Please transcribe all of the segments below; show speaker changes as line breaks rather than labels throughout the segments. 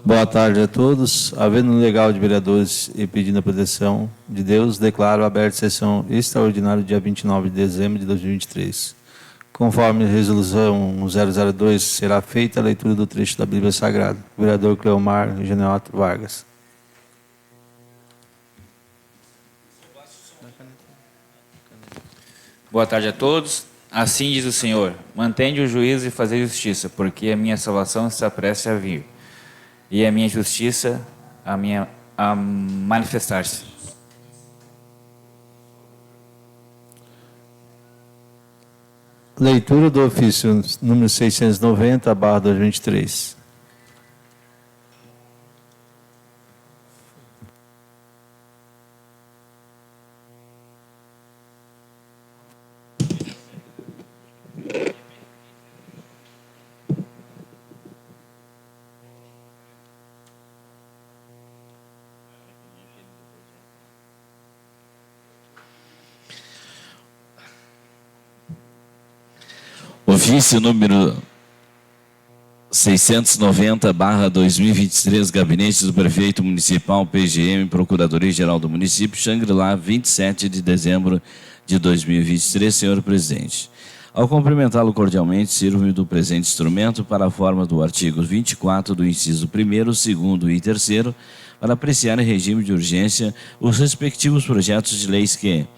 Boa tarde a todos. Havendo um legal de vereadores e pedindo a proteção de Deus, declaro aberta a sessão extraordinária dia 29 de dezembro de 2023. Conforme a resolução 002, será feita a leitura do trecho da Bíblia Sagrada. Vereador Cleomar Geneoto Vargas.
Boa tarde a todos. Assim diz o Senhor: mantende o juízo e fazei justiça, porque a minha salvação está prestes a vir, e a minha justiça a manifestar-se.
Leitura do ofício número 690/2023.
Ofício número 690/2023, Gabinete do Prefeito Municipal, PGM, Procuradoria-Geral do Município, Xangri-Lá, 27 de dezembro de 2023. Senhor Presidente, ao cumprimentá-lo cordialmente, sirvo-me do presente instrumento para a forma do artigo 24 do inciso 1º, 2º e 3º, para apreciar em regime de urgência os respectivos projetos de leis que...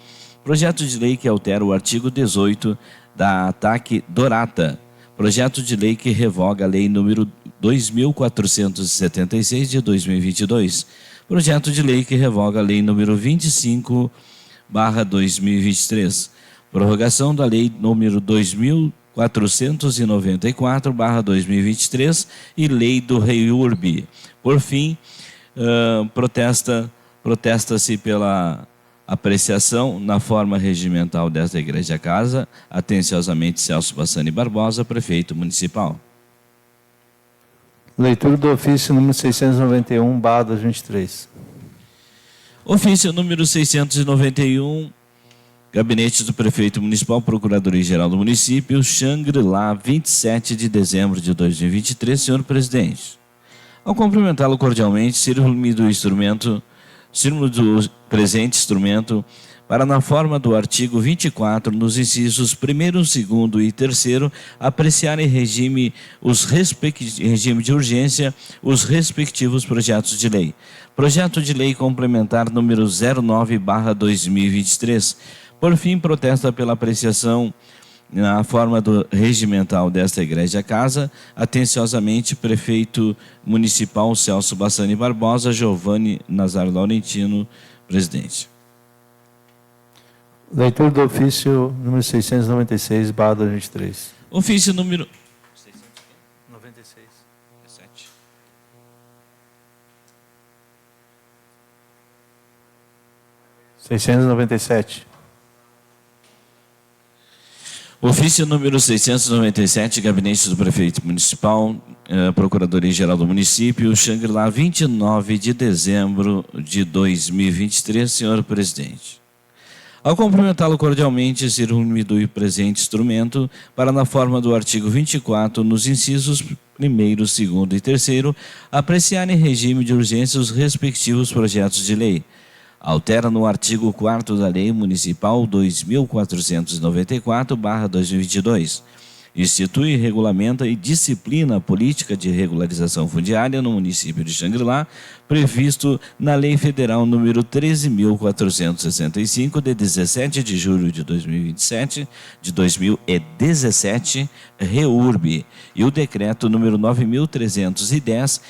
Projeto de lei que altera o artigo 18 da ATAC Dorata. Projeto de lei que revoga a lei número 2476 de 2022. Projeto de lei que revoga a lei número 25/2023. Prorrogação da lei número 2494/2023 e lei do REURB. Por fim, protesta-se pela apreciação na forma regimental desta Igreja Casa, atenciosamente Celso Bassani Barbosa, Prefeito Municipal.
Leitura do ofício número 691/2023.
Ofício número 691, Gabinete do Prefeito Municipal, Procuradoria-Geral do Município, Xangri-Lá, 27 de dezembro de 2023. Senhor Presidente, ao cumprimentá-lo cordialmente, sirvo-me do presente instrumento para, na forma do artigo 24, nos incisos 1º, 2º e 3º, apreciar em regime de urgência os respectivos projetos de lei. Projeto de lei complementar número 09/2023. Por fim, protesta pela apreciação na forma do regimental desta Igreja Casa, atenciosamente, Prefeito Municipal Celso Bassani Barbosa, Giovanni Nazar Laurentino, Presidente.
Leitura do ofício número 696/2023.
Ofício número
96. 697.
Ofício número 697, Gabinete do Prefeito Municipal, Procuradoria-Geral do Município, Xangri-Lá, 29 de dezembro de 2023. Senhor Presidente, ao cumprimentá-lo cordialmente, sirvo-me do presente instrumento para, na forma do artigo 24, nos incisos 1º, 2º e 3º, apreciar em regime de urgência os respectivos projetos de lei. Altera no artigo 4º da Lei Municipal 2494/2022. Institui, regulamenta e disciplina a política de regularização fundiária no município de Xangri-Lá, previsto na Lei Federal número 13.465, de 17 de julho de 2017, REURB, e o Decreto número 9.310,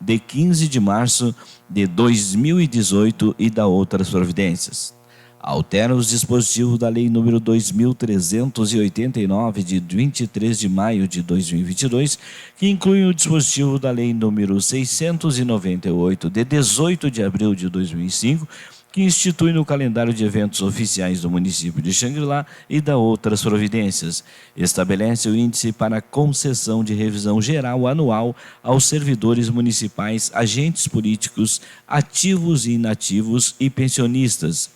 de 15 de março de 2018 e da outras providências. Altera os dispositivos da Lei número 2.389, de 23 de maio de 2022, que inclui o dispositivo da Lei número 698, de 18 de abril de 2005, que institui no calendário de eventos oficiais do município de Xangri-Lá e da outras providências. Estabelece o índice para concessão de revisão geral anual aos servidores municipais, agentes políticos, ativos e inativos e pensionistas.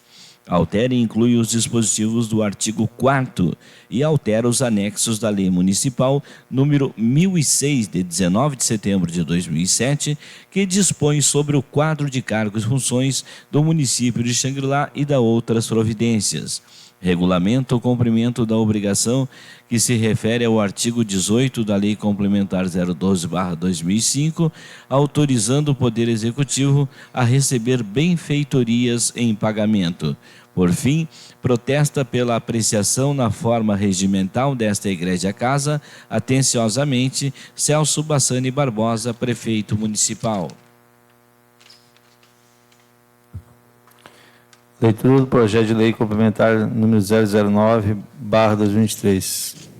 Altera e inclui os dispositivos do artigo 4º e altera os anexos da Lei Municipal número 1006, de 19 de setembro de 2007, que dispõe sobre o quadro de cargos e funções do município de Xangri-Lá e da outras providências. Regulamenta o cumprimento da obrigação que se refere ao artigo 18 da Lei Complementar 012/2005, autorizando o Poder Executivo a receber benfeitorias em pagamento. Por fim, protesta pela apreciação na forma regimental desta Igreja Casa, atenciosamente, Celso Bassani Barbosa, Prefeito Municipal.
Leitura do projeto de lei complementar número 009/2023.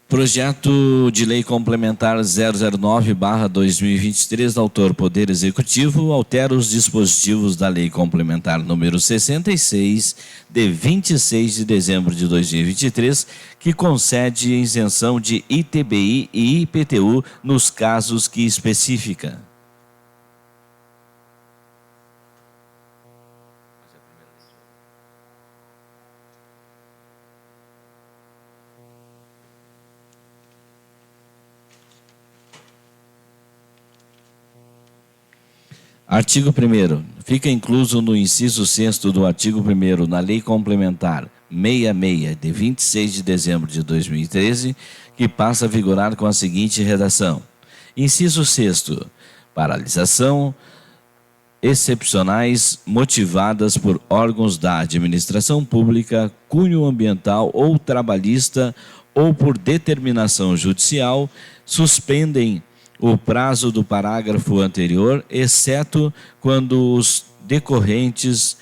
Projeto de lei complementar 009/2023, autor Poder Executivo, altera os dispositivos da lei complementar número 66, de 26 de dezembro de 2023, que concede isenção de ITBI e IPTU nos casos que especifica. Artigo 1º. Fica incluso no inciso 6º do artigo 1º na Lei Complementar 66, de 26 de dezembro de 2013, que passa a vigorar com a seguinte redação. Inciso 6º. Paralisação excepcionais motivadas por órgãos da administração pública, cunho ambiental ou trabalhista ou por determinação judicial, suspendem o prazo do parágrafo anterior, exceto quando os decorrentes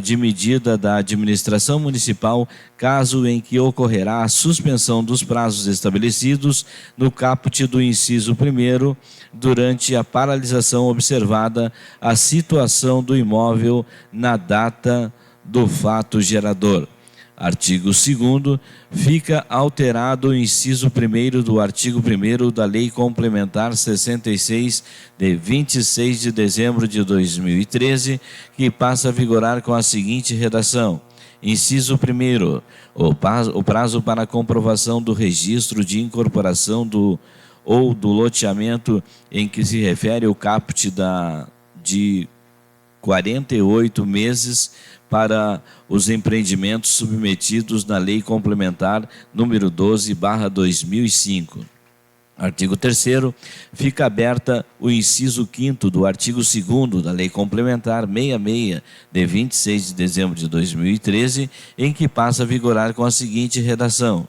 de medida da administração municipal, caso em que ocorrerá a suspensão dos prazos estabelecidos no caput do inciso 1º, durante a paralisação observada a situação do imóvel na data do fato gerador. Artigo 2º. Fica alterado o inciso 1º do artigo 1º da Lei Complementar 66, de 26 de dezembro de 2013, que passa a vigorar com a seguinte redação. Inciso 1º. O prazo para a comprovação do registro de incorporação ou do loteamento em que se refere o caput de 48 meses para os empreendimentos submetidos na Lei Complementar número 12/2005. Artigo 3º. Fica aberta o inciso 5º do artigo 2º da Lei Complementar 66, de 26 de dezembro de 2013, em que passa a vigorar com a seguinte redação.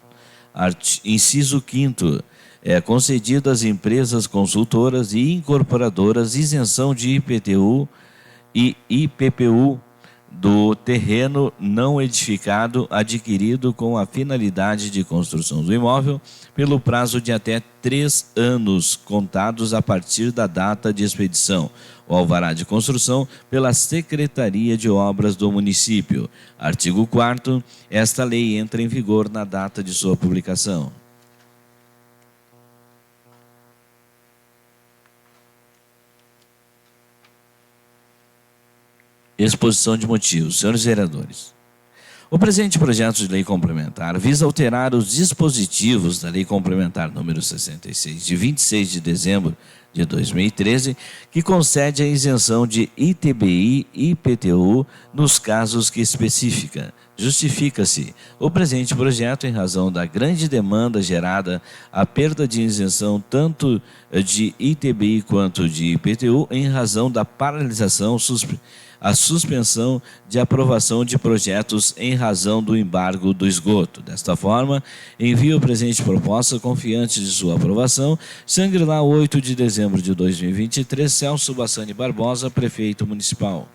Inciso 5º. É concedida às empresas consultoras e incorporadoras isenção de IPTU e IPPU do terreno não edificado adquirido com a finalidade de construção do imóvel pelo prazo de até 3 anos contados a partir da data de expedição ou alvará de construção pela Secretaria de Obras do município. Artigo 4º. Esta lei entra em vigor na data de sua publicação. Exposição de motivos. Senhores vereadores, o presente projeto de lei complementar visa alterar os dispositivos da Lei Complementar número 66, de 26 de dezembro de 2013, que concede a isenção de ITBI e IPTU nos casos que especifica. Justifica-se o presente projeto em razão da grande demanda gerada à perda de isenção tanto de ITBI quanto de IPTU em razão da paralisação a suspensão de aprovação de projetos em razão do embargo do esgoto. Desta forma, envio a presente proposta confiante de sua aprovação. Xangri-Lá, 8 de dezembro de 2023, Celso Bassani Barbosa, Prefeito Municipal.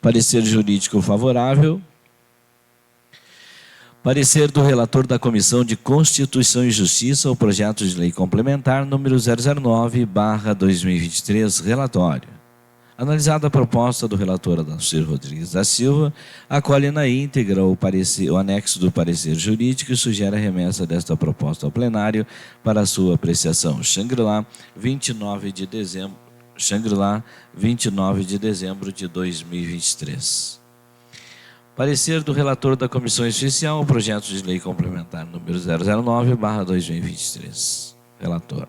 Parecer jurídico favorável. Parecer do relator da Comissão de Constituição e Justiça ao projeto de lei complementar número 009/2023, relatório. Analisada a proposta do relator Adalcir Rodrigues da Silva, acolhe na íntegra o anexo do parecer jurídico e sugere a remessa desta proposta ao plenário para sua apreciação. Xangri-Lá, 29 de dezembro de 2023. Parecer do relator da Comissão Especial, o projeto de lei complementar número 009/2023. Relator.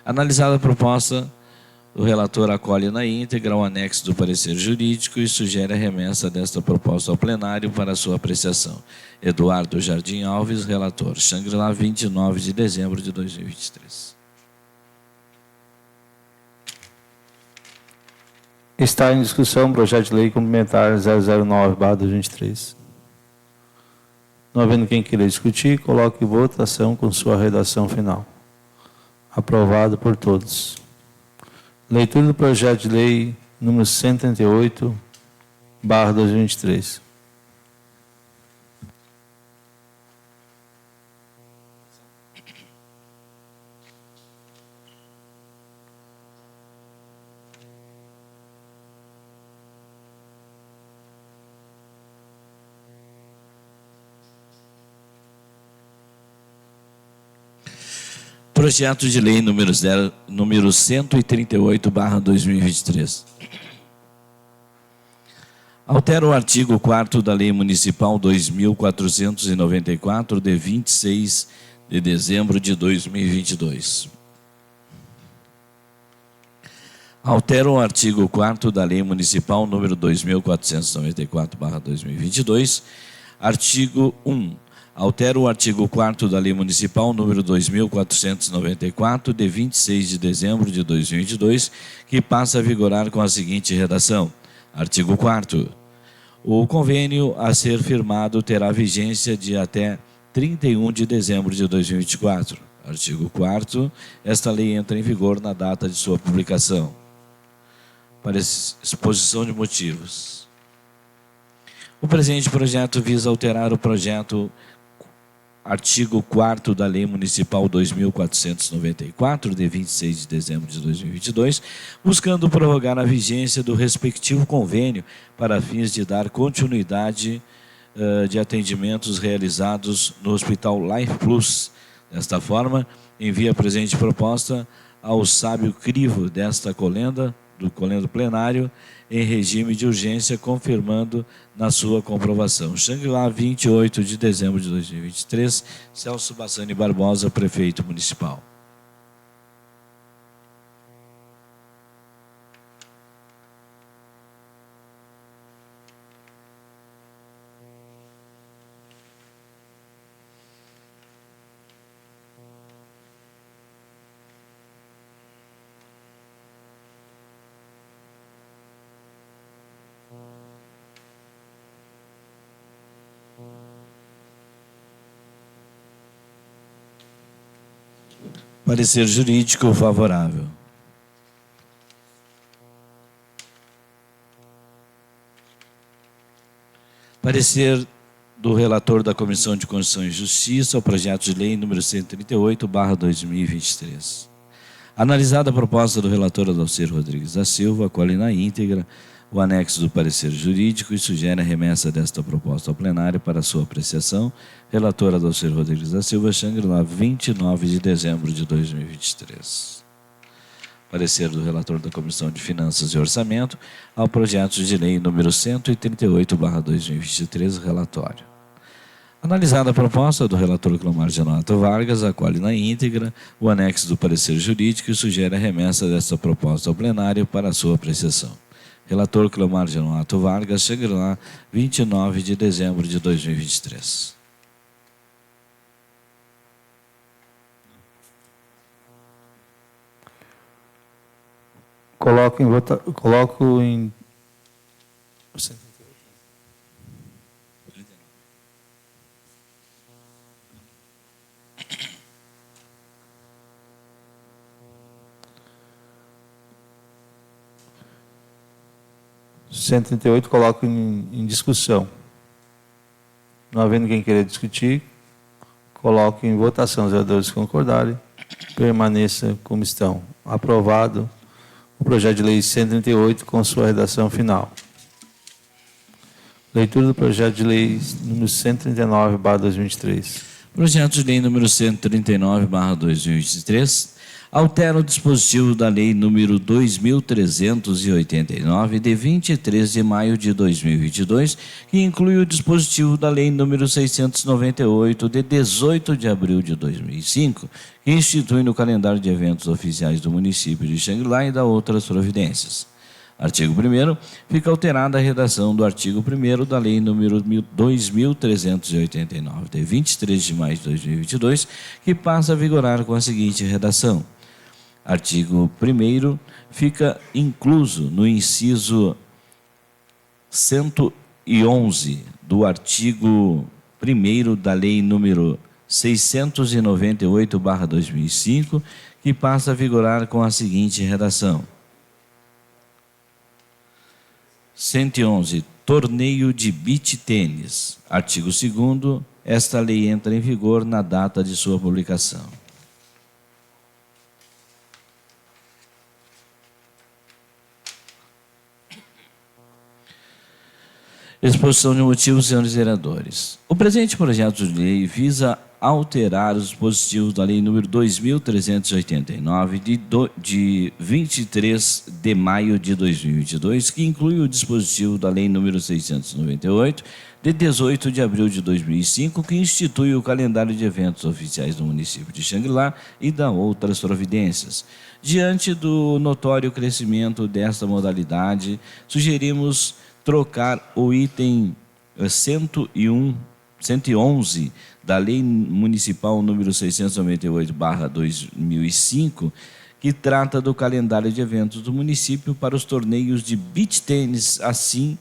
Analisada a proposta, o relator acolhe na íntegra o anexo do parecer jurídico e sugere a remessa desta proposta ao plenário para sua apreciação. Eduardo Jardim Alves, relator. Xangri-Lá, 29 de dezembro de 2023.
Está em discussão o projeto de lei complementar 009/2023. Não havendo quem queira discutir, coloque em votação com sua redação final. Aprovado por todos. Leitura do projeto de lei número 138/2023.
Projeto de lei número 138/2023. Altera o artigo 4º da Lei Municipal 2.494, de 26 de dezembro de 2022. Altera o artigo 4º da Lei Municipal número 2.494/2022. Artigo 1. Altera o artigo 4º da Lei Municipal número 2.494, de 26 de dezembro de 2022, que passa a vigorar com a seguinte redação. Artigo 4º. O convênio a ser firmado terá vigência de até 31 de dezembro de 2024. Artigo 4º. Esta lei entra em vigor na data de sua publicação. Para exposição de motivos. O presente projeto visa alterar o projeto artigo 4º da Lei Municipal 2.494, de 26 de dezembro de 2022, buscando prorrogar a vigência do respectivo convênio para fins de dar continuidade de atendimentos realizados no Hospital Life Plus. Desta forma, envia a presente proposta ao sábio crivo desta colenda, do colendo plenário, em regime de urgência, confirmando na sua comprovação. Xangri-Lá, 28 de dezembro de 2023, Celso Bassani Barbosa, prefeito municipal. Parecer jurídico favorável. Parecer do relator da Comissão de Constituição e Justiça ao projeto de lei número 138/2023. Analisada a proposta do relator Adalcir Rodrigues da Silva, acolhe na íntegra o anexo do parecer jurídico e sugere a remessa desta proposta ao plenário para sua apreciação. Relator Adalcir Rodrigues da Silva, Xangri-Lá, 29 de dezembro de 2023. Parecer do relator da Comissão de Finanças e Orçamento ao projeto de lei número 138/2023, relatório. Analisada a proposta do relator Clomar Genonato Vargas, acolhe na íntegra o anexo do parecer jurídico e sugere a remessa desta proposta ao plenário para sua apreciação. Relator Clomar Genonato Vargas, Xangri-Lá, 29 de dezembro de 2023.
Coloco em coloco em discussão. Não havendo quem queira discutir, coloco em votação. Os vereadores concordarem, permaneça como estão. Aprovado o projeto de lei 138 com sua redação final. Leitura do projeto de lei número 139/2023.
Projeto de lei número 139/2023 altera o dispositivo da lei número 2389 de 23 de maio de 2022, que inclui o dispositivo da lei número 698 de 18 de abril de 2005, que institui no calendário de eventos oficiais do município de Xangri-Lá e dá outras providências. Artigo 1º, fica alterada a redação do artigo 1º da Lei nº 2.389, de 23 de maio de 2022, que passa a vigorar com a seguinte redação. Artigo 1º, fica incluso no inciso 111 do artigo 1º da Lei nº 698/2005, que passa a vigorar com a seguinte redação. 111. Torneio de beach tênis. Artigo 2º. Esta lei entra em vigor na data de sua publicação. Exposição de motivos, senhores vereadores. O presente projeto de lei visa alterar os dispositivos da Lei nº 2.389, de 23 de maio de 2022, que inclui o dispositivo da Lei nº 698, de 18 de abril de 2005, que institui o calendário de eventos oficiais do município de Xangri-Lá e dá outras providências. Diante do notório crescimento desta modalidade, sugerimos trocar o item 111 da Lei Municipal número 698/2005, que trata do calendário de eventos do município para os torneios de beach tênis, assim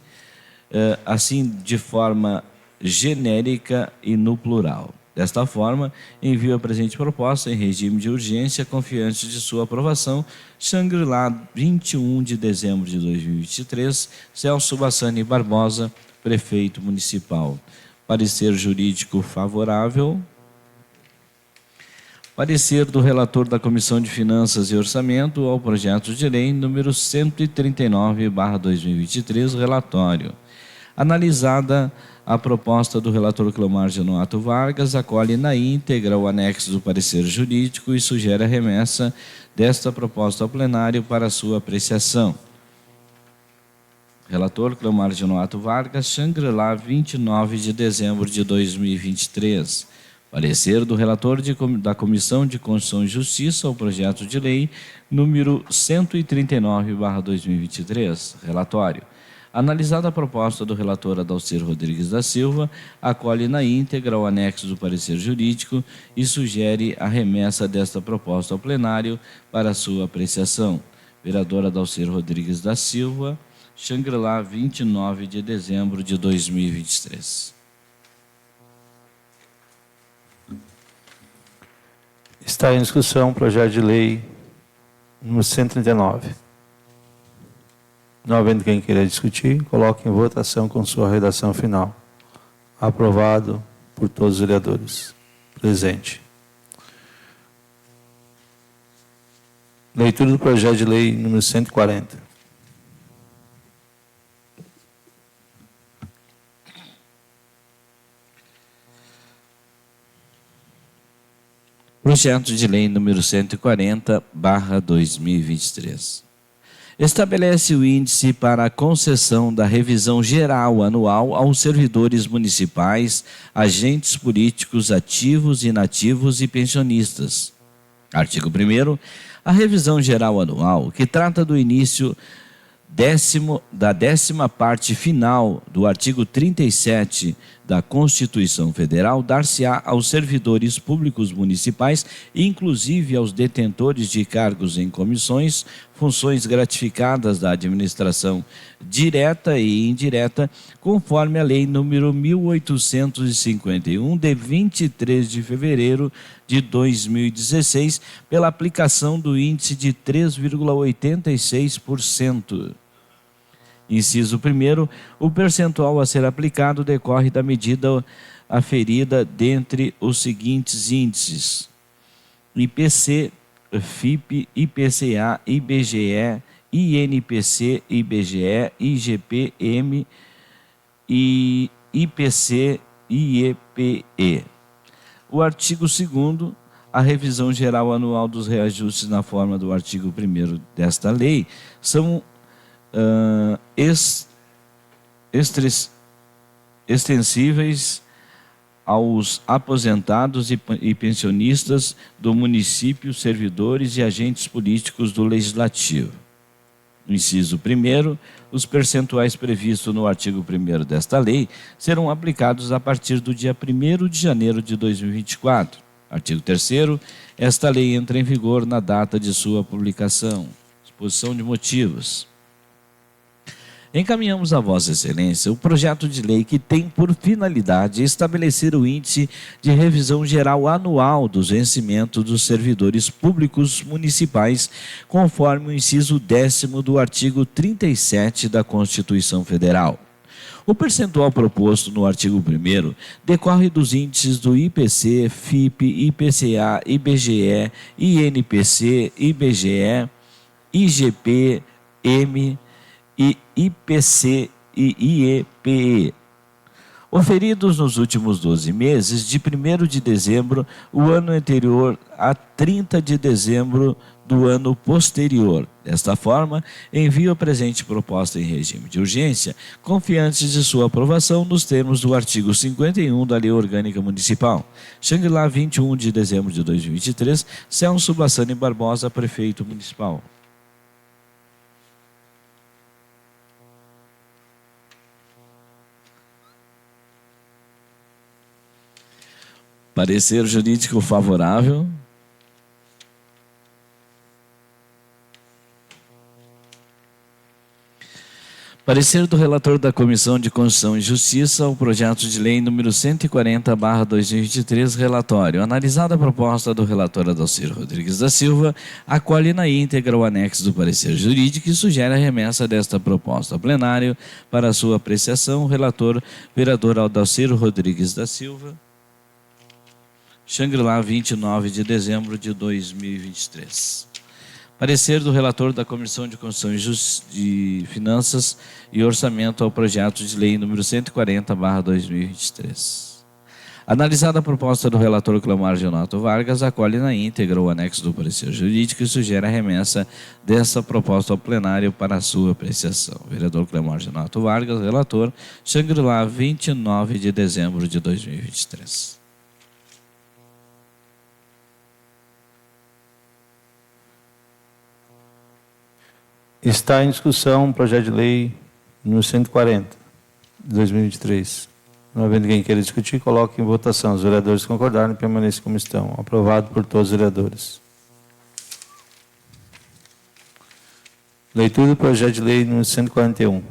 de forma genérica e no plural. Desta forma, envio a presente proposta em regime de urgência, confiante de sua aprovação. Xangri-Lá, 21 de dezembro de 2023, Celso Bassani Barbosa, prefeito municipal. Parecer jurídico favorável. Parecer do relator da Comissão de Finanças e Orçamento ao projeto de lei número 139/2023, relatório. Analisada a proposta do relator Cleomar Genoato Vargas, acolhe na íntegra o anexo do parecer jurídico e sugere a remessa desta proposta ao plenário para sua apreciação. Relator Cleomar Genoato Vargas, Xangri-Lá, 29 de dezembro de 2023. Parecer do relator da Comissão de Constituição e Justiça ao projeto de lei número 139/2023. Relatório. Analisada a proposta do relator Adalcir Rodrigues da Silva, acolhe na íntegra o anexo do parecer jurídico e sugere a remessa desta proposta ao plenário para sua apreciação. Vereador Adalcir Rodrigues da Silva, Xangri-Lá, 29 de dezembro de 2023.
Está em discussão o projeto de lei número 139. Não havendo quem queira discutir, coloque em votação com sua redação final. Aprovado por todos os vereadores. Presente. Leitura do projeto de lei número 140.
Projeto de lei número 140/2023. Estabelece o índice para a concessão da revisão geral anual aos servidores municipais, agentes políticos ativos, inativos e pensionistas. Artigo 1º. A revisão geral anual, que trata do início da 10ª parte final do artigo 37 da Constituição Federal, dar-se-á aos servidores públicos municipais, inclusive aos detentores de cargos em comissões, funções gratificadas da administração direta e indireta, conforme a Lei nº 1851, de 23 de fevereiro de 2016, pela aplicação do índice de 3,86%. Inciso 1º, o percentual a ser aplicado decorre da medida aferida dentre os seguintes índices: IPC, FIP, IPCA, IBGE, INPC, IBGE, IGP-M e IPC, IEPE. O artigo 2º, a revisão geral anual dos reajustes na forma do artigo 1º desta lei são extensíveis aos aposentados e pensionistas do município, servidores e agentes políticos do Legislativo. No inciso 1º, os percentuais previstos no artigo 1º desta lei serão aplicados a partir do dia 1º de janeiro de 2024. Artigo 3º, esta lei entra em vigor na data de sua publicação. Exposição de motivos. Encaminhamos a Vossa Excelência o projeto de lei que tem por finalidade estabelecer o índice de revisão geral anual dos vencimentos dos servidores públicos municipais, conforme o inciso 10º do artigo 37 da Constituição Federal. O percentual proposto no artigo 1º decorre dos índices do IPC, FIPE, IPCA, IBGE, INPC, IBGE, IGP, M e IPC e IEPE, oferidos nos últimos 12 meses, de 1º de dezembro, o ano anterior a 30 de dezembro do ano posterior. Desta forma, envio a presente proposta em regime de urgência, confiantes de sua aprovação nos termos do artigo 51 da Lei Orgânica Municipal. Xangri-Lá, 21 de dezembro de 2023, Celso Bassani Barbosa, Prefeito Municipal. Parecer jurídico favorável. Parecer do relator da Comissão de Constituição e Justiça ao projeto de lei número 140/2023, relatório. Analisada a proposta do relator Adalcir Rodrigues da Silva, acolhe na íntegra o anexo do parecer jurídico e sugere a remessa desta proposta ao plenário para sua apreciação. Relator, vereador Adalcir Rodrigues da Silva. Xangri-Lá, 29 de dezembro de 2023. Parecer do relator da Comissão de Constituição de Finanças e Orçamento ao projeto de lei número 140/2023. Analisada a proposta do relator Cleomar Gionato Vargas, acolhe na íntegra o anexo do parecer jurídico e sugere a remessa dessa proposta ao plenário para a sua apreciação. Vereador Cleomar Gionato Vargas, relator, Xangri-Lá, 29 de dezembro de 2023.
Está em discussão o projeto de lei número 140, de 2023. Não havendo ninguém queira discutir, coloque em votação. Os vereadores concordarem, permaneçam como estão. Aprovado por todos os vereadores. Leitura do projeto de lei número 141.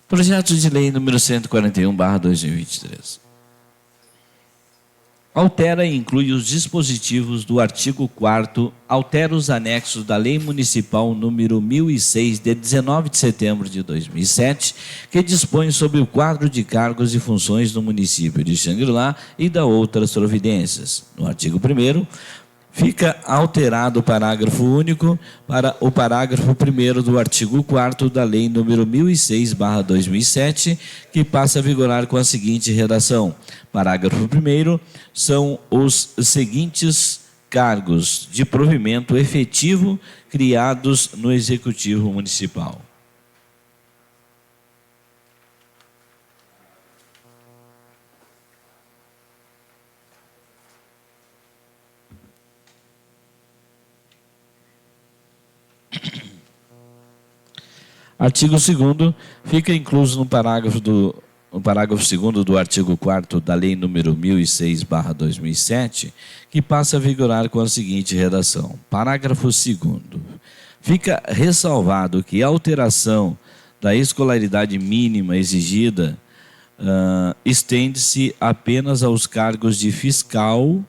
Projeto de lei número 141/2023. Altera e inclui os dispositivos do artigo 4º, altera os anexos da Lei Municipal número 1006, de 19 de setembro de 2007, que dispõe sobre o quadro de cargos e funções do município de Xangri-Lá e da outras providências. No artigo 1º, fica alterado o parágrafo único para o parágrafo 1º do artigo 4º da Lei número 1006/2007, que passa a vigorar com a seguinte redação. Parágrafo 1º, são os seguintes cargos de provimento efetivo criados no Executivo Municipal. Artigo 2º, fica incluso no parágrafo 2º do artigo 4º da Lei número 1006/2007, que passa a vigorar com a seguinte redação. Parágrafo 2º. Fica ressalvado que a alteração da escolaridade mínima exigida estende-se apenas aos cargos de fiscal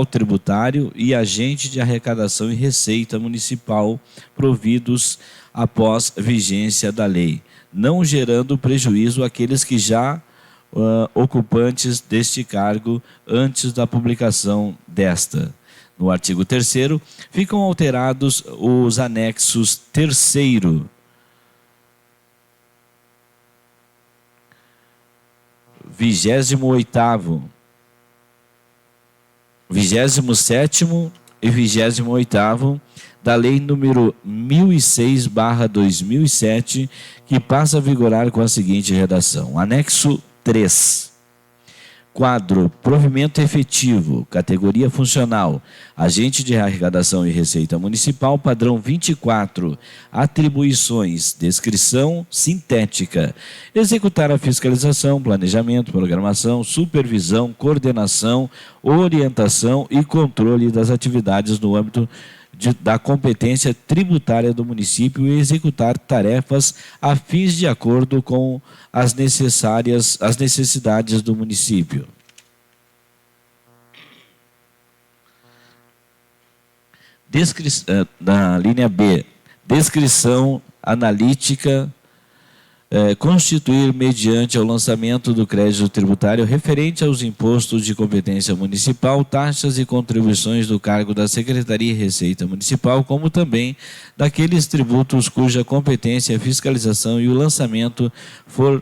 tributário e agente de arrecadação e receita municipal providos após vigência da lei, não gerando prejuízo àqueles que já ocupantes deste cargo antes da publicação desta. No artigo 3º, ficam alterados os anexos 3º, 28º, 27º e 28º da Lei número 1006/2007, que passa a vigorar com a seguinte redação. Anexo 3. Quadro: provimento efetivo, categoria funcional, agente de arrecadação e receita municipal, padrão 24, atribuições, descrição sintética, executar a fiscalização, planejamento, programação, supervisão, coordenação, orientação e controle das atividades no âmbito da competência tributária do município e executar tarefas afins de acordo com as necessidades do município. Na linha B, descrição analítica, constituir mediante o lançamento do crédito tributário referente aos impostos de competência municipal, taxas e contribuições do cargo da Secretaria e Receita Municipal, como também daqueles tributos cuja competência, fiscalização e o lançamento for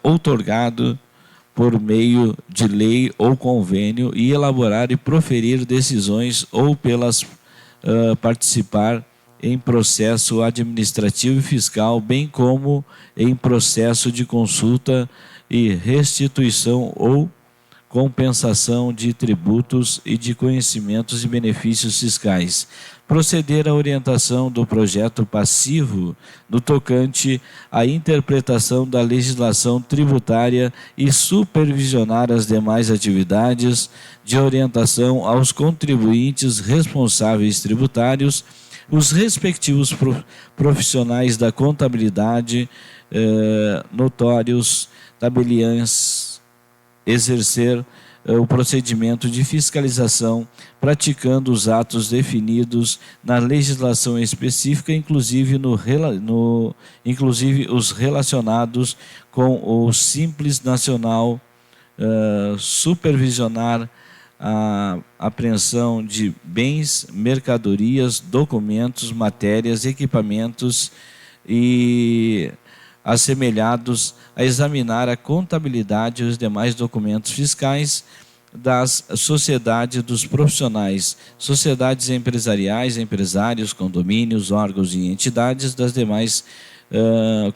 outorgado por meio de lei ou convênio, e elaborar e proferir decisões ou pelas participar em processo administrativo e fiscal, bem como em processo de consulta e restituição ou compensação de tributos e de conhecimentos e benefícios fiscais. Proceder à orientação do projeto passivo no tocante à interpretação da legislação tributária e supervisionar as demais atividades de orientação aos contribuintes responsáveis tributários, os respectivos profissionais da contabilidade, notórios, tabeliães, exercer o procedimento de fiscalização, praticando os atos definidos na legislação específica, inclusive os relacionados com o Simples Nacional, supervisionar a apreensão de bens, mercadorias, documentos, matérias, equipamentos e assemelhados, a examinar a contabilidade e os demais documentos fiscais das sociedades dos profissionais, sociedades empresariais, empresários, condomínios, órgãos e entidades das demais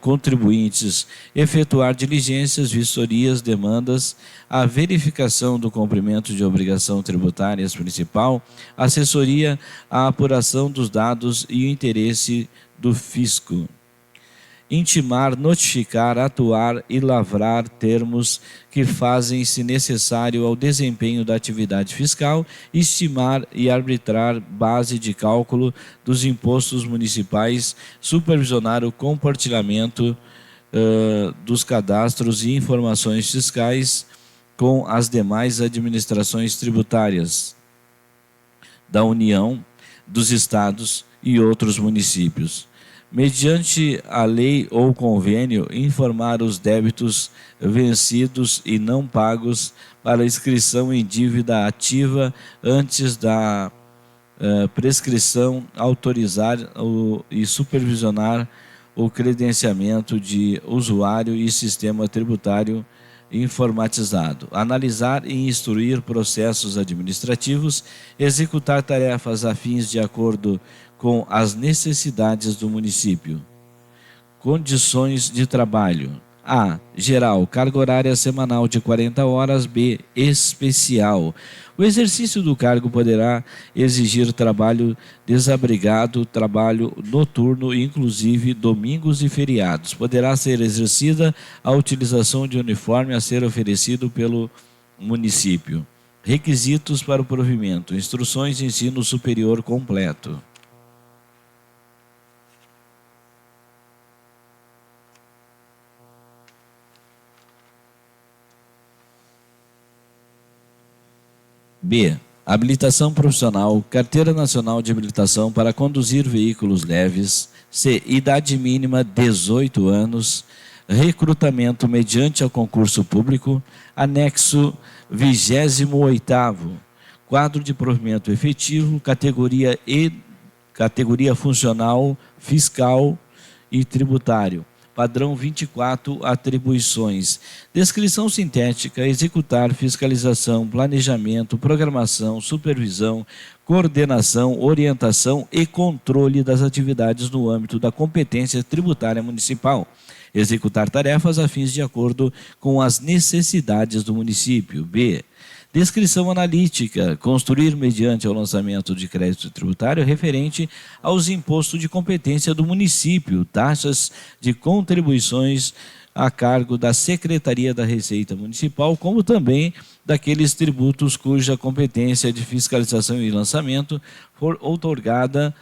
contribuintes, efetuar diligências, vistorias, demandas, a verificação do cumprimento de obrigação tributárias principal, assessoria, a apuração dos dados e o interesse do fisco. Intimar, notificar, atuar e lavrar termos que fazem, se necessário, ao desempenho da atividade fiscal, estimar e arbitrar base de cálculo dos impostos municipais, supervisionar o compartilhamento dos cadastros e informações fiscais com as demais administrações tributárias da União, dos estados e outros municípios. Mediante a lei ou convênio, informar os débitos vencidos e não pagos para inscrição em dívida ativa antes da prescrição, autorizar e supervisionar o credenciamento de usuário e sistema tributário informatizado, analisar e instruir processos administrativos, executar tarefas afins de acordo com as necessidades do município. Condições de trabalho. A. Geral, carga horária semanal de 40 horas. B. Especial. O exercício do cargo poderá exigir trabalho desabrigado, trabalho noturno, inclusive domingos e feriados. Poderá ser exercida a utilização de uniforme a ser oferecido pelo município. Requisitos para o provimento. Instruções de ensino superior completo. B. Habilitação profissional, Carteira Nacional de Habilitação para conduzir veículos leves. C. Idade mínima 18 anos. recrutamento mediante ao concurso público, anexo 28º, quadro de provimento efetivo, categoria funcional, fiscal e tributário. Padrão 24, atribuições. Descrição sintética, executar, fiscalização, planejamento, programação, supervisão, coordenação, orientação e controle das atividades no âmbito da competência tributária municipal. Executar tarefas a fins de acordo com as necessidades do município. B. Descrição analítica, construir mediante o lançamento de crédito tributário referente aos impostos de competência do município, taxas de contribuições a cargo da Secretaria da Receita Municipal, como também daqueles tributos cuja competência de fiscalização e lançamento for outorgada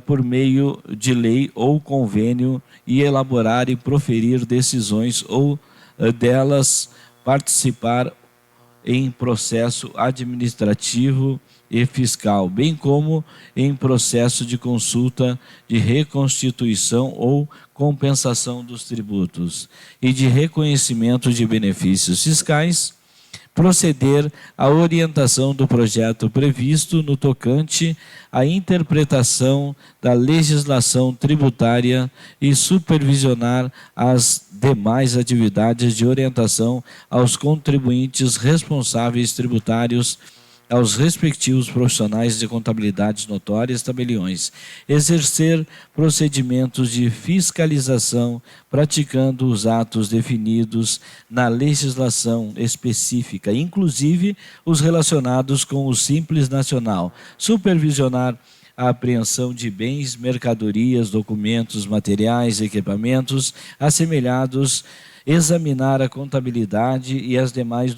por meio de lei ou convênio e elaborar e proferir decisões ou delas participar em processo administrativo e fiscal, bem como em processo de consulta de reconstituição ou compensação dos tributos e de reconhecimento de benefícios fiscais, proceder à orientação do projeto previsto no tocante à interpretação da legislação tributária e supervisionar as demais atividades de orientação aos contribuintes responsáveis tributários, aos respectivos profissionais de contabilidade notórias, tabeliões, exercer procedimentos de fiscalização, praticando os atos definidos na legislação específica, inclusive os relacionados com o Simples Nacional, supervisionar a apreensão de bens, mercadorias, documentos, materiais, equipamentos assemelhados, examinar a contabilidade e os demais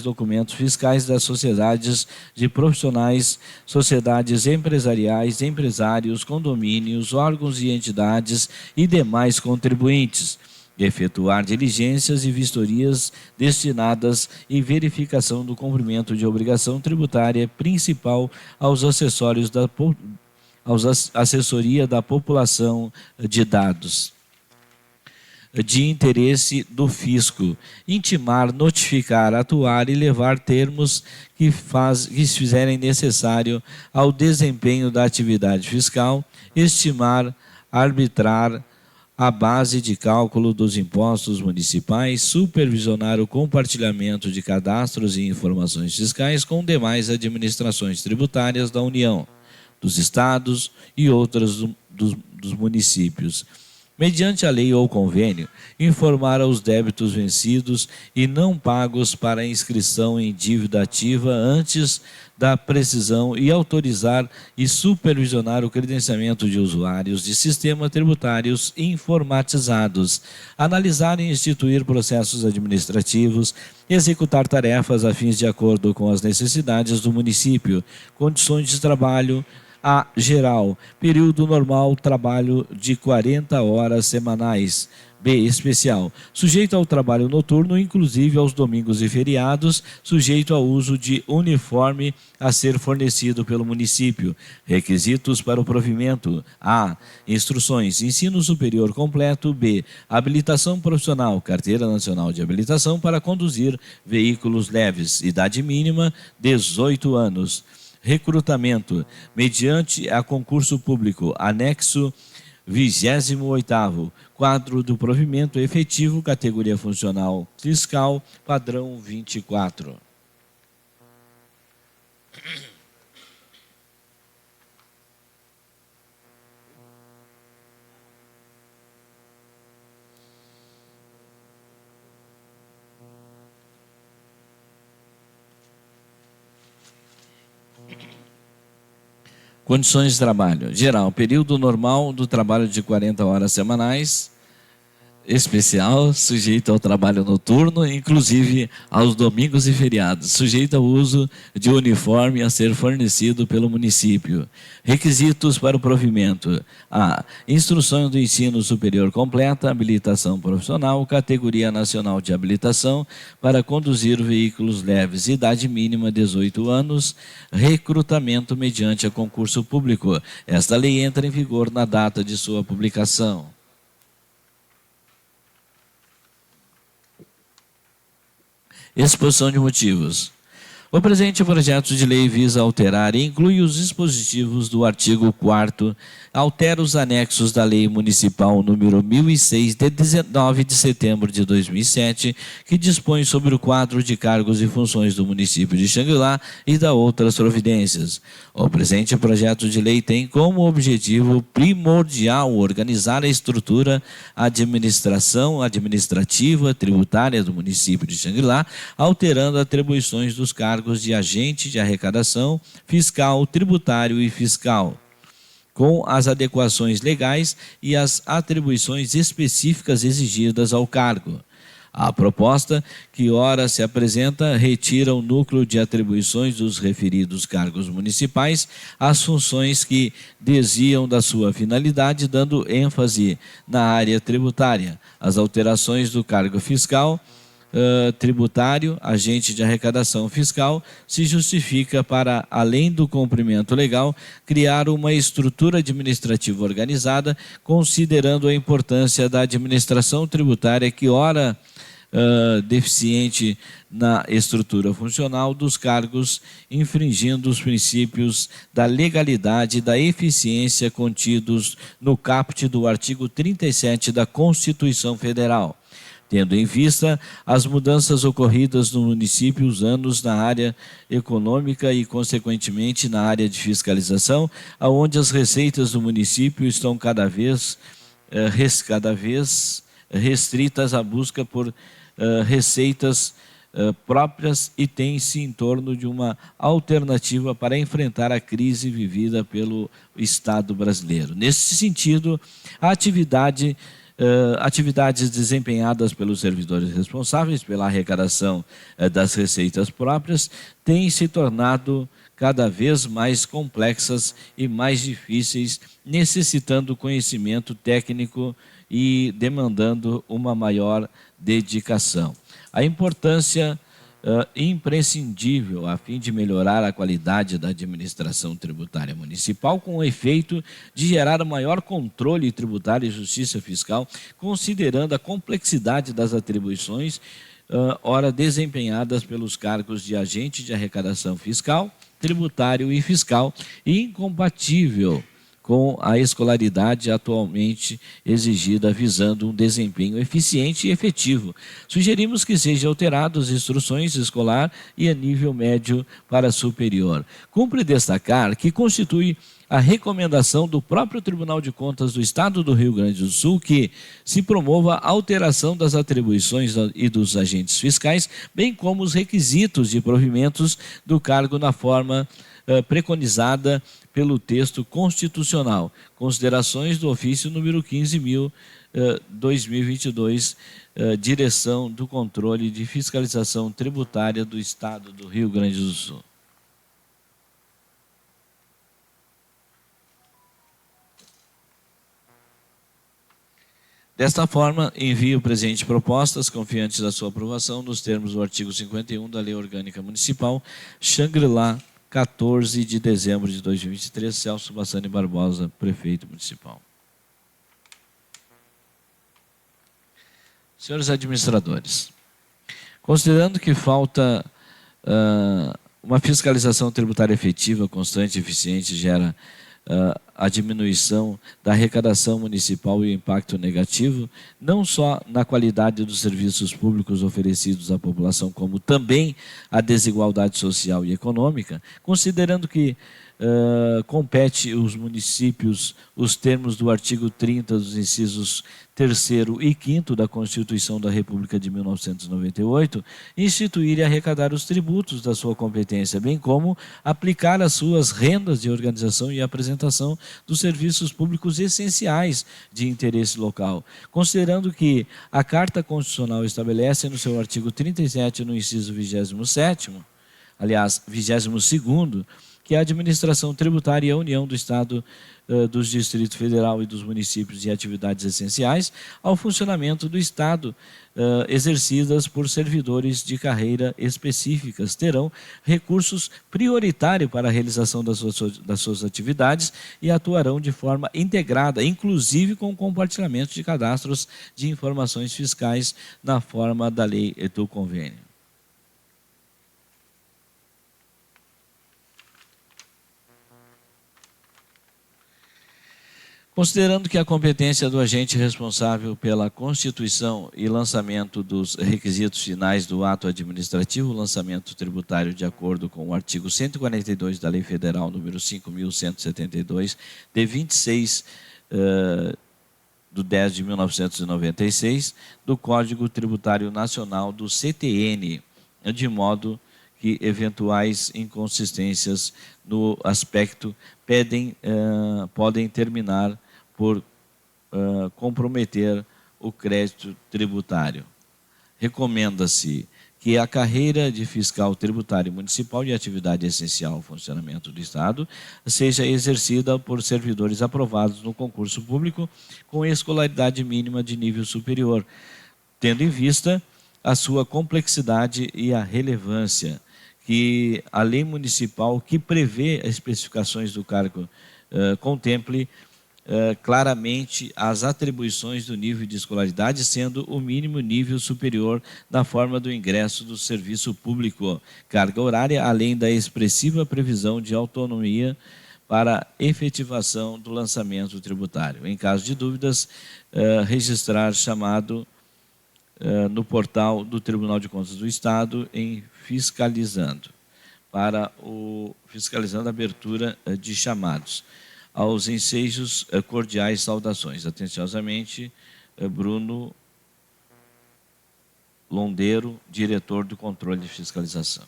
documentos fiscais das sociedades de profissionais, sociedades empresariais, empresários, condomínios, órgãos e entidades e demais contribuintes. Efetuar diligências e vistorias destinadas em verificação do cumprimento de obrigação tributária principal aos assessoria da população de dados de interesse do fisco, intimar, notificar, atuar e levar termos que fizerem necessário ao desempenho da atividade fiscal, estimar, arbitrar a base de cálculo dos impostos municipais, supervisionar o compartilhamento de cadastros e informações fiscais com demais administrações tributárias da União, dos estados e outras dos municípios. Mediante a lei ou convênio, informar aos débitos vencidos e não pagos para inscrição em dívida ativa antes da precisão e autorizar e supervisionar o credenciamento de usuários de sistemas tributários informatizados, analisar e instituir processos administrativos, executar tarefas a fins de acordo com as necessidades do município, condições de trabalho, A. Geral, período normal, trabalho de 40 horas semanais. B. Especial, sujeito ao trabalho noturno, inclusive aos domingos e feriados, sujeito ao uso de uniforme a ser fornecido pelo município. Requisitos para o provimento. A. Instruções, ensino superior completo. B. Habilitação profissional, carteira nacional de habilitação para conduzir veículos leves. Idade mínima, 18 anos. Recrutamento, mediante a concurso público, anexo 28º, quadro do provimento efetivo, categoria funcional fiscal, padrão 24. Condições de trabalho. Geral, período normal do trabalho de 40 horas semanais. Especial, sujeito ao trabalho noturno, inclusive aos domingos e feriados. Sujeito ao uso de uniforme a ser fornecido pelo município. Requisitos para o provimento. A. Instrução do ensino superior completa, habilitação profissional, categoria nacional de habilitação para conduzir veículos leves, idade mínima 18 anos, recrutamento mediante a concurso público. Esta lei entra em vigor na data de sua publicação. Exposição de motivos. O presente projeto de lei visa alterar e inclui os dispositivos do artigo 4º, altera os anexos da Lei Municipal número 1006, de 19 de setembro de 2007, que dispõe sobre o quadro de cargos e funções do município de Xangri-Lá e da outras providências. O presente projeto de lei tem como objetivo primordial organizar a estrutura administrativa, tributária do município de Xangri-Lá, alterando atribuições dos cargos de agente de arrecadação fiscal, tributário e fiscal, com as adequações legais e as atribuições específicas exigidas ao cargo. A proposta, que ora se apresenta, retira o núcleo de atribuições dos referidos cargos municipais às funções que desviam da sua finalidade, dando ênfase na área tributária. As alterações do cargo fiscal, tributário, agente de arrecadação fiscal, se justifica para, além do cumprimento legal, criar uma estrutura administrativa organizada, considerando a importância da administração tributária que ora deficiente na estrutura funcional dos cargos, infringindo os princípios da legalidade e da eficiência contidos no caput do artigo 37 da Constituição Federal. Tendo em vista as mudanças ocorridas no município os anos na área econômica e, consequentemente, na área de fiscalização, aonde as receitas do município estão cada vez restritas à busca por receitas próprias e tem-se em torno de uma alternativa para enfrentar a crise vivida pelo Estado brasileiro. Nesse sentido, atividades desempenhadas pelos servidores responsáveis pela arrecadação das receitas próprias têm se tornado cada vez mais complexas e mais difíceis, necessitando conhecimento técnico e demandando uma maior dedicação. A importância imprescindível a fim de melhorar a qualidade da administração tributária municipal, com o efeito de gerar maior controle tributário e justiça fiscal, considerando a complexidade das atribuições ora desempenhadas pelos cargos de agente de arrecadação fiscal, tributário e fiscal, e incompatível com a escolaridade atualmente exigida, visando um desempenho eficiente e efetivo. Sugerimos que sejam alteradas as instruções escolar e a nível médio para superior. Cumpre destacar que constitui a recomendação do próprio Tribunal de Contas do Estado do Rio Grande do Sul que se promova a alteração das atribuições e dos agentes fiscais, bem como os requisitos de provimentos do cargo na forma preconizada pelo texto constitucional. Considerações do ofício número 15.000/2022, Direção do Controle de Fiscalização Tributária do Estado do Rio Grande do Sul. Desta forma, envio presente propostas, confiantes da sua aprovação, nos termos do artigo 51 da Lei Orgânica Municipal, Xangri-Lá, 14 de dezembro de 2023, Celso Bassani Barbosa, Prefeito Municipal. Senhores administradores, considerando que falta uma fiscalização tributária efetiva, constante e eficiente, gera a diminuição da arrecadação municipal e o impacto negativo, não só na qualidade dos serviços públicos oferecidos à população, como também a desigualdade social e econômica, considerando que compete aos municípios os termos do artigo 30 dos incisos 3º e 5º da Constituição da República de 1998, instituir e arrecadar os tributos da sua competência, bem como aplicar as suas rendas de organização e apresentação dos serviços públicos essenciais de interesse local, considerando que a Carta Constitucional estabelece no seu artigo 37, no inciso 27º, aliás, 22º, que a administração tributária e a união do Estado, dos Distritos Federal e dos municípios de atividades essenciais ao funcionamento do Estado, exercidas por servidores de carreira específicas, terão recursos prioritários para a realização das suas atividades e atuarão de forma integrada, inclusive com compartilhamento de cadastros de informações fiscais na forma da lei e do convênio. Considerando que a competência do agente responsável pela constituição e lançamento dos requisitos finais do ato administrativo, lançamento tributário de acordo com o artigo 142 da Lei Federal número 5.172, de 26 do 10 de 1996, do Código Tributário Nacional do CTN, de modo que eventuais inconsistências no aspecto podem terminar por comprometer o crédito tributário. Recomenda-se que a carreira de fiscal tributário municipal de atividade essencial ao funcionamento do Estado seja exercida por servidores aprovados no concurso público com escolaridade mínima de nível superior, tendo em vista a sua complexidade e a relevância, que a lei municipal que prevê as especificações do cargo contemple claramente as atribuições do nível de escolaridade, sendo o mínimo nível superior na forma do ingresso do serviço público, carga horária, além da expressiva previsão de autonomia para efetivação do lançamento tributário. Em caso de dúvidas, registrar chamado no portal do Tribunal de Contas do Estado em Fiscalizando, para o Fiscalizando a abertura de chamados. Aos ensejos, cordiais saudações. Atenciosamente, Bruno Londeiro, diretor do Controle de Fiscalização.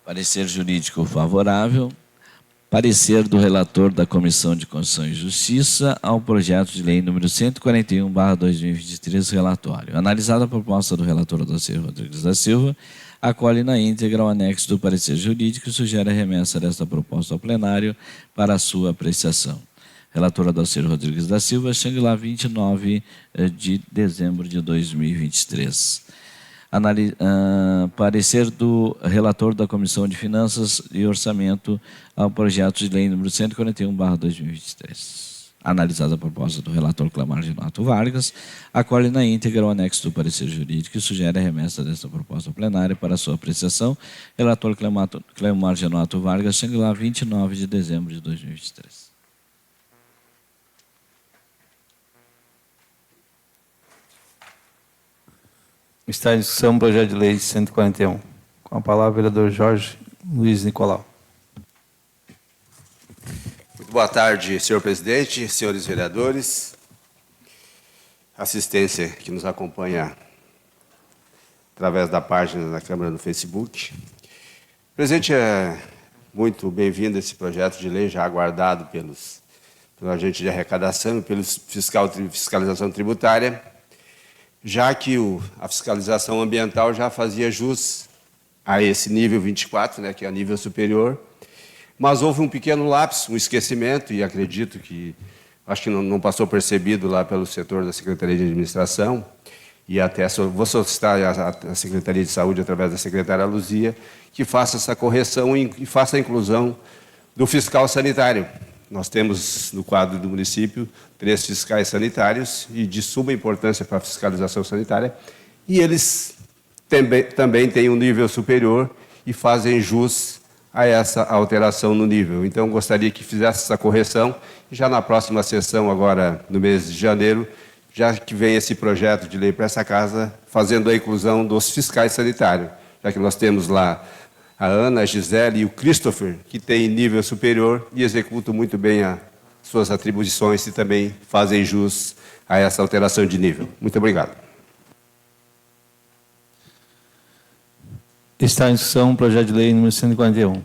Parecer jurídico favorável. Parecer do relator da Comissão de Constituição e Justiça ao projeto de lei número 141/2023, relatório. Analisada a proposta do relator Adalcir Rodrigues da Silva, acolhe na íntegra o anexo do parecer jurídico e sugere a remessa desta proposta ao plenário para a sua apreciação. Relator Adalcir Rodrigues da Silva, Xangri-Lá, 29 de dezembro de 2023. Parecer do relator da Comissão de Finanças e Orçamento ao projeto de lei número 141/2023. Analisada a proposta do relator Cleomar Genoto Vargas, acolhe na íntegra o anexo do parecer jurídico e sugere a remessa desta proposta ao plenário para sua apreciação. Relator Cleomar Genoto Vargas, Xangri-Lá, 29 de dezembro de 2023.
Está em discussão o projeto de lei 141. Com a palavra, o vereador Jorge Luiz Nicolau.
Muito boa tarde, senhor presidente, senhores vereadores, assistência que nos acompanha através da página da Câmara no Facebook. Presidente, é muito bem-vindo esse projeto de lei, já aguardado pelo agente de arrecadação e pelo fiscalização tributária, já que a fiscalização ambiental já fazia jus a esse nível 24, né, que é o nível superior, mas houve um pequeno lapso, um esquecimento, e acredito que, acho que não passou percebido lá pelo setor da Secretaria de Administração, e até vou solicitar a Secretaria de Saúde, através da secretária Luzia, que faça essa correção e faça a inclusão do fiscal sanitário. Nós temos, no quadro do município, 3 fiscais sanitários e de suma importância para a fiscalização sanitária, e eles também têm um nível superior e fazem jus a essa alteração no nível. Então, gostaria que fizesse essa correção, e já na próxima sessão, agora no mês de janeiro, já que vem esse projeto de lei para essa casa, fazendo a inclusão dos fiscais sanitários, já que nós temos lá a Ana, a Gisele e o Christopher, que têm nível superior e executam muito bem as suas atribuições e também fazem jus a essa alteração de nível. Muito obrigado.
Está em discussão o projeto de lei número 141.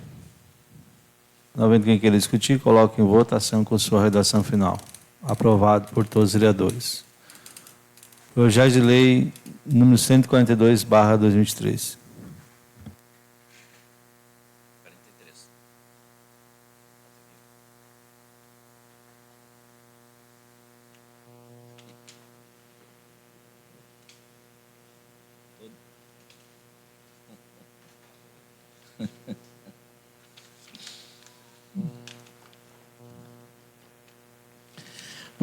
Não havendo quem queira discutir, coloque em votação com sua redação final. Aprovado por todos os vereadores. Projeto de lei número 142/2023.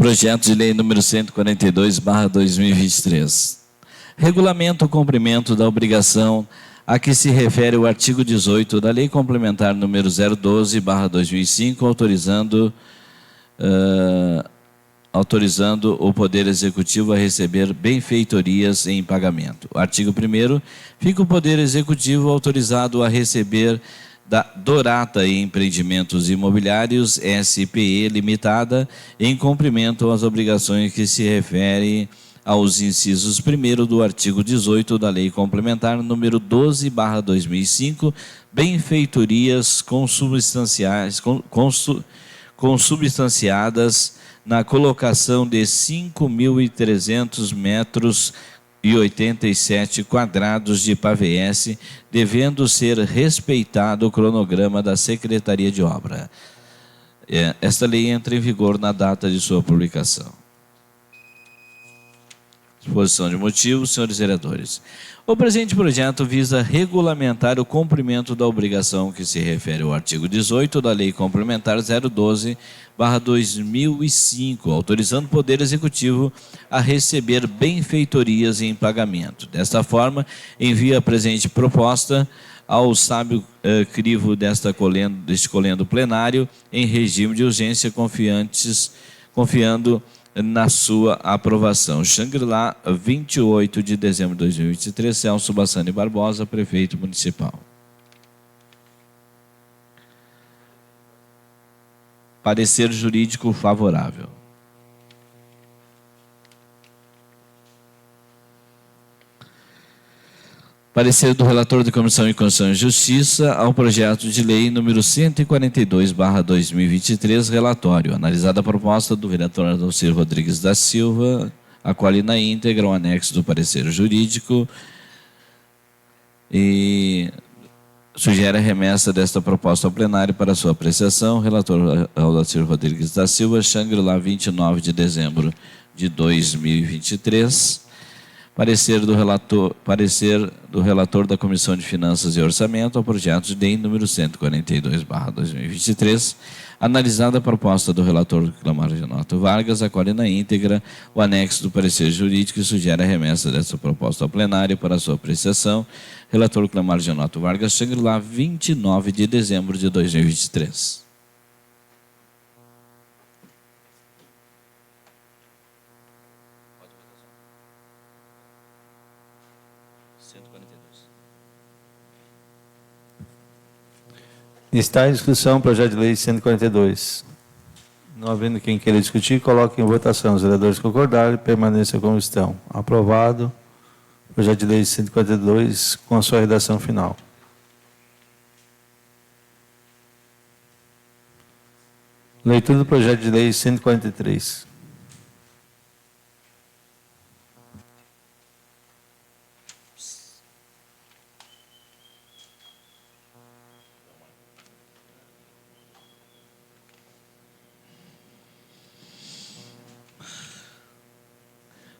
Projeto de Lei número 142/2023. Regulamenta o cumprimento da obrigação a que se refere o artigo 18 da Lei Complementar número 012/2005, autorizando o Poder Executivo a receber benfeitorias em pagamento. O artigo 1º, fica o Poder Executivo autorizado a receber da Dorata Empreendimentos Imobiliários SPE Limitada, em cumprimento às obrigações que se referem aos incisos 1º do artigo 18 da Lei Complementar número 12/2005, benfeitorias consubstanciadas na colocação de 5.300 metros e 87 quadrados de pavés, devendo ser respeitado o cronograma da Secretaria de Obra. Esta lei entra em vigor na data de sua publicação. Exposição de motivos, senhores vereadores. O presente projeto visa regulamentar o cumprimento da obrigação que se refere ao artigo 18 da Lei Complementar 012/2005, autorizando o Poder Executivo a receber benfeitorias em pagamento. Desta forma, envia a presente proposta ao sábio crivo deste colendo plenário em regime de urgência, confiando na sua aprovação. Xangri-Lá, 28 de dezembro de 2023, Celso Bassani Barbosa, prefeito municipal. Parecer jurídico favorável. Parecer do relator da Comissão de Constituição e Justiça ao projeto de lei número 142/2023, relatório. Analisada a proposta do vereador Adalcir Rodrigues da Silva, acolhe na íntegra o anexo do parecer jurídico e sugere a remessa desta proposta ao plenário para sua apreciação. Relator Adalcir Rodrigues da Silva, Xangri-Lá, 29 de dezembro de 2023. Parecer do relator da Comissão de Finanças e Orçamento ao projeto de lei número 142/2023, analisada a proposta do relator Clamar Genoto Vargas, acolhe na íntegra o anexo do parecer jurídico e sugere a remessa dessa proposta ao plenário para sua apreciação. Relator Clamar Genoto Vargas, Xangri-Lá, 29 de dezembro de 2023.
Está em discussão o projeto de lei 142. Não havendo quem queira discutir, coloque em votação. Os vereadores concordarem, permaneça como estão. Aprovado o projeto de lei 142 com a sua redação final. Leitura do projeto de lei 143.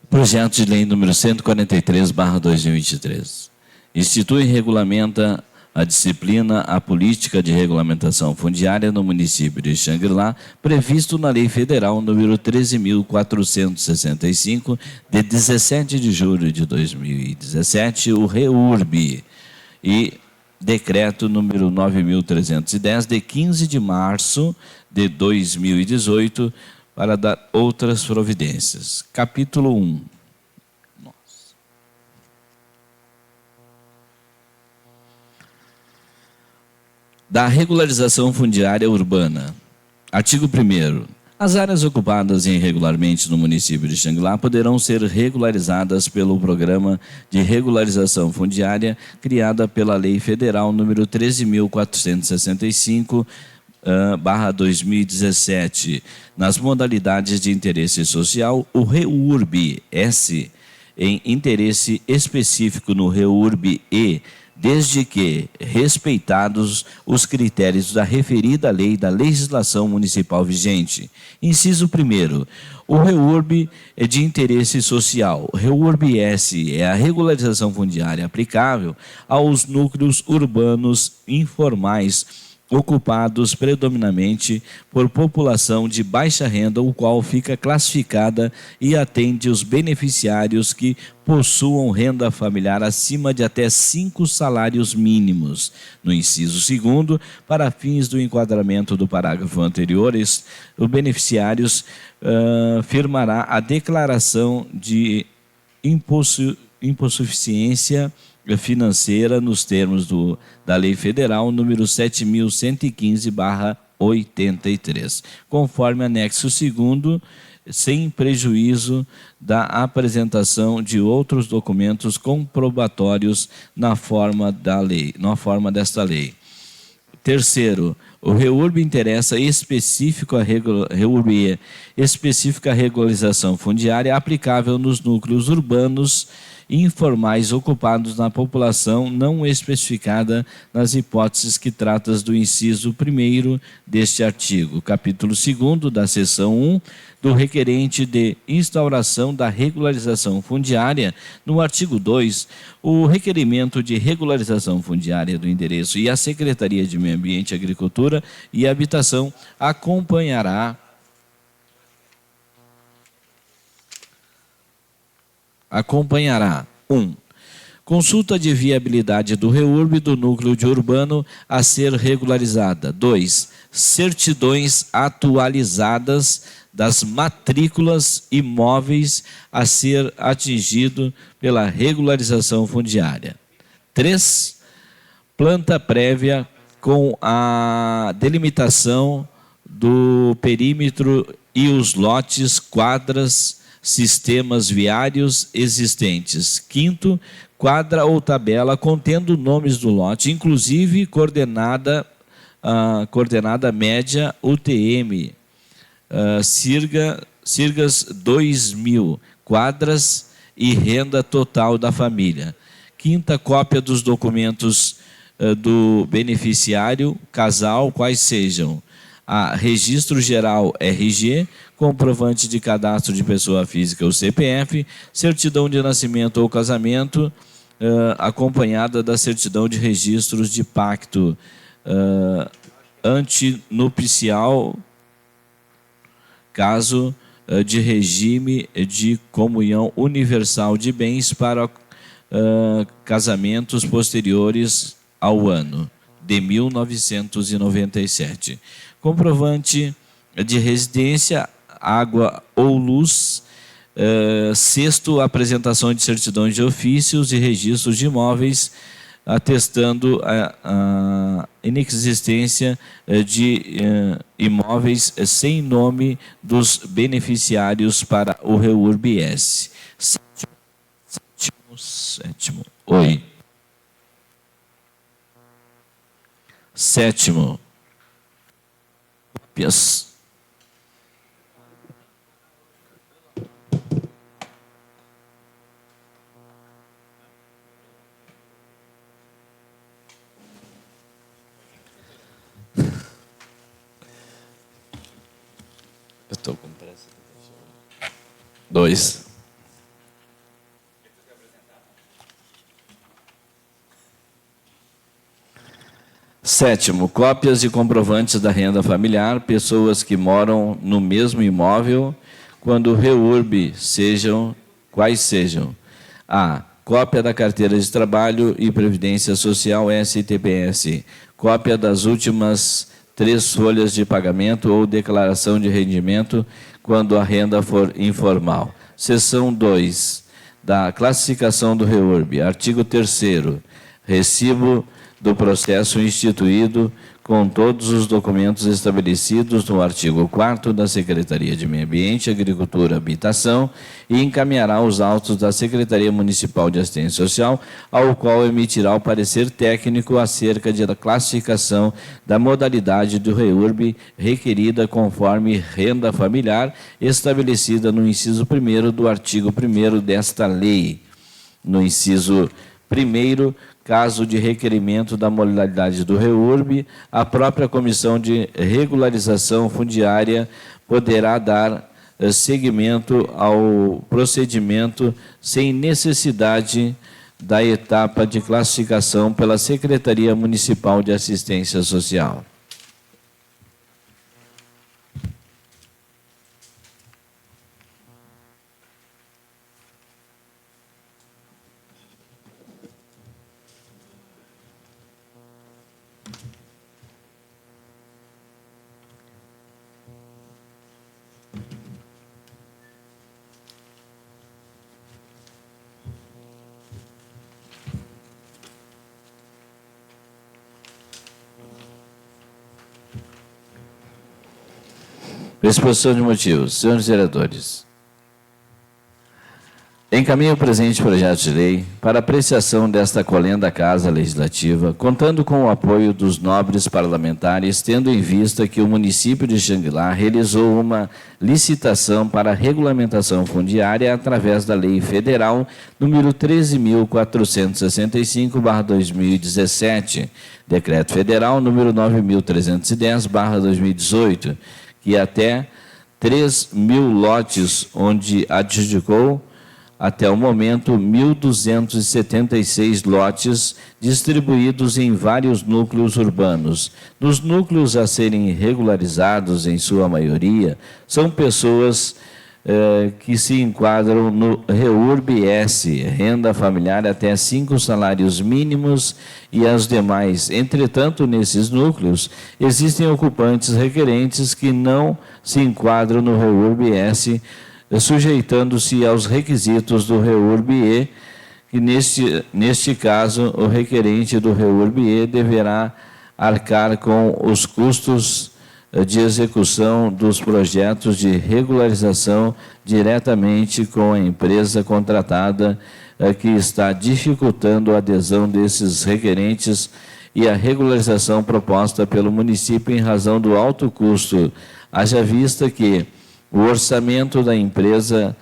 Projeto de lei número 143/2023. Institui e regulamenta a disciplina, a política de regulamentação fundiária no município de Xangri-Lá, previsto na Lei Federal número 13.465, de 17 de julho de 2017, o REURB, e Decreto número 9.310, de 15 de março de 2018, para dar outras providências. Capítulo 1. Da regularização fundiária urbana. Artigo 1º. As áreas ocupadas irregularmente no município de Xangri-Lá poderão ser regularizadas pelo Programa de Regularização Fundiária criada pela Lei Federal número 13.465, /2017, nas modalidades de interesse social, o REURB-S em interesse específico no REURB-E, desde que respeitados os critérios da referida lei da legislação municipal vigente. Inciso 1º. O REURB é de interesse social. O REURB-S é a regularização fundiária aplicável aos núcleos urbanos informais ocupados predominantemente por população de baixa renda, o qual fica classificada e atende os beneficiários que possuam renda familiar acima de até 5 salários mínimos. No inciso 2º, para fins do enquadramento do parágrafo anterior, o beneficiários firmará a declaração de hipossuficiência financeira nos termos da Lei Federal número 7.115/83, conforme anexo 2º, sem prejuízo da apresentação de outros documentos comprobatórios na forma desta lei. Terceiro, o REURB interessa específica regularização fundiária aplicável nos núcleos urbanos informais ocupados na população não especificada nas hipóteses que tratas do inciso 1º deste artigo, capítulo 2º da seção 1 do requerente de instauração da regularização fundiária. No artigo 2, o requerimento de regularização fundiária do endereço e a Secretaria de Meio Ambiente, Agricultura e Habitação acompanhará consulta de viabilidade do REURB do núcleo de urbano a ser regularizada. 2. Certidões atualizadas das matrículas imóveis a ser atingido pela regularização fundiária. 3. Planta prévia com a delimitação do perímetro e os lotes, quadras, sistemas viários existentes. 5º, quadra ou tabela contendo nomes do lote, inclusive coordenada média UTM, Sirgas 2000, quadras e renda total da família. 5ª, cópia dos documentos do beneficiário, casal, quais sejam registro geral RG, comprovante de cadastro de pessoa física ou CPF, certidão de nascimento ou casamento, acompanhada da certidão de registros de pacto antinupcial, caso de regime de comunhão universal de bens para casamentos posteriores ao ano de 1997. Comprovante de residência, água ou luz. 6º, apresentação de certidões de ofícios e registros de imóveis, atestando a inexistência de imóveis sem nome dos beneficiários para o REURB-S. 7º, cópias eu estou com pressa. 2. Sétimo, cópias e comprovantes da renda familiar, pessoas que moram no mesmo imóvel, quando REURB sejam, quais sejam: A. Cópia da carteira de trabalho e previdência social STPS, cópia das últimas 3 folhas de pagamento ou declaração de rendimento, quando a renda for informal. Seção 2, da classificação do REURB, artigo 3º, recibo do processo instituído com todos os documentos estabelecidos no artigo 4º da Secretaria de Meio Ambiente, Agricultura e Habitação e encaminhará os autos da Secretaria Municipal de Assistência Social, ao qual emitirá o parecer técnico acerca da classificação da modalidade do REURB requerida conforme renda familiar estabelecida no inciso 1º do artigo 1º desta lei. No inciso 1º, caso de requerimento da modalidade do REURB, a própria Comissão de Regularização Fundiária poderá dar seguimento ao procedimento sem necessidade da etapa de classificação pela Secretaria Municipal de Assistência Social. Exposição de motivos. Senhores vereadores, encaminho o presente projeto de lei para apreciação desta colenda Casa Legislativa, contando com o apoio dos nobres parlamentares, tendo em vista que o município de Xangri-Lá realizou uma licitação para regulamentação fundiária através da Lei Federal número 13.465/2017, Decreto Federal número 9.310/2018, que até 3.000 lotes, onde adjudicou até o momento 1.276 lotes distribuídos em vários núcleos urbanos. Nos núcleos a serem regularizados, em sua maioria, são pessoas que se enquadram no REURB-S, renda familiar até 5 salários mínimos e as demais. Entretanto, nesses núcleos, existem ocupantes requerentes que não se enquadram no REURB-S, sujeitando-se aos requisitos do REURB-E, que neste caso o requerente do REURB-E deverá arcar com os custos de execução dos projetos de regularização diretamente com a empresa contratada, que está dificultando a adesão desses requerentes e a regularização proposta pelo município em razão do alto custo, haja vista que o orçamento da empresa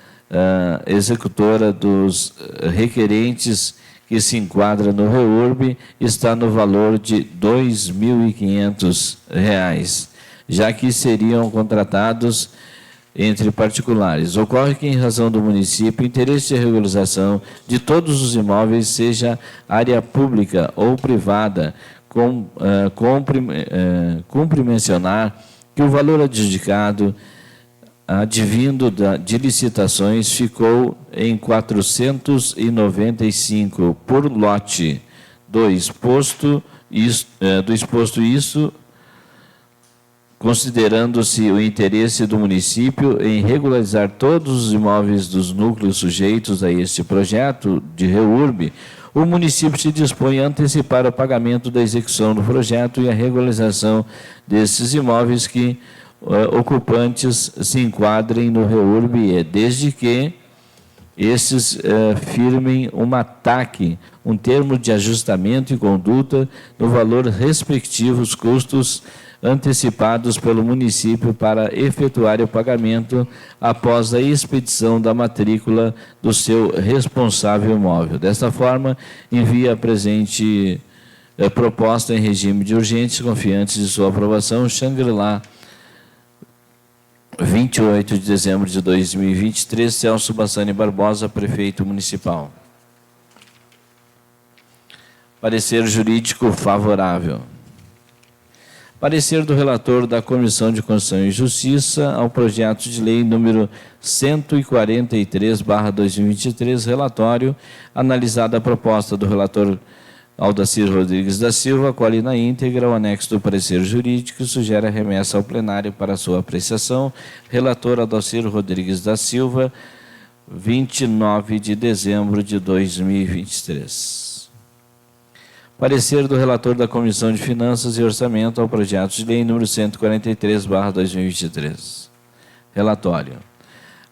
executora dos requerentes que se enquadra no REURB está no valor de R$ 2.500, já que seriam contratados entre particulares. Ocorre que, em razão do município, o interesse de regularização de todos os imóveis, seja área pública ou privada, cumpre mencionar que o valor adjudicado advindo de licitações ficou em 495 por lote. Do exposto isso, considerando-se o interesse do município em regularizar todos os imóveis dos núcleos sujeitos a este projeto de REURB, o município se dispõe a antecipar o pagamento da execução do projeto e a regularização desses imóveis que ocupantes se enquadrem no REURB-E, desde que estes firmem uma TAC, um termo de ajustamento e conduta, no valor respectivos custos antecipados pelo município para efetuar o pagamento após a expedição da matrícula do seu responsável imóvel. Desta forma, envia a presente proposta em regime de urgência, confiantes de sua aprovação, Xangri-Lá, 28 de dezembro de 2023, Celso Bassani Barbosa, prefeito municipal. Parecer jurídico favorável. Parecer do relator da Comissão de Constituição e Justiça ao projeto de lei número 143/2023, relatório, analisada a proposta do relator Aldacir Rodrigues da Silva, acolhe na íntegra o anexo do parecer jurídico e sugere a remessa ao plenário para sua apreciação. Relator Aldacir Rodrigues da Silva, 29 de dezembro de 2023. Parecer do relator da Comissão de Finanças e Orçamento ao projeto de lei número 143/2023. Relatório.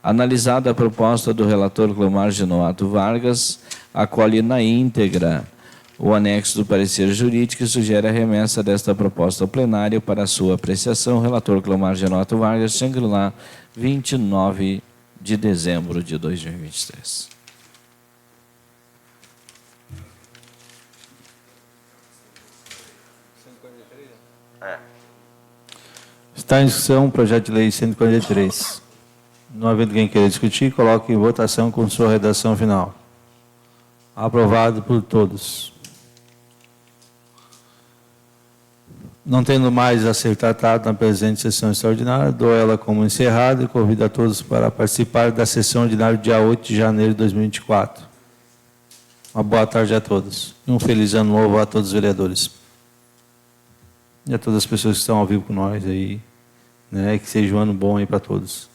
Analisada a proposta do relator Clomar Genoato Vargas, acolhe na íntegra o anexo do parecer jurídico e sugere a remessa desta proposta ao plenário para sua apreciação. Relator Clomar Genoato Vargas, Xangri-Lá, 29 de dezembro de 2023.
Está em discussão o projeto de lei 143. Não havendo quem queira discutir, coloque em votação com sua redação final. Aprovado por todos. Não tendo mais a ser tratado na presente sessão extraordinária, dou ela como encerrada e convido a todos para participar da sessão ordinária dia 8 de janeiro de 2024. Uma boa tarde a todos. E um feliz ano novo a todos os vereadores. E a todas as pessoas que estão ao vivo com nós aí, né? Que seja um ano bom aí para todos.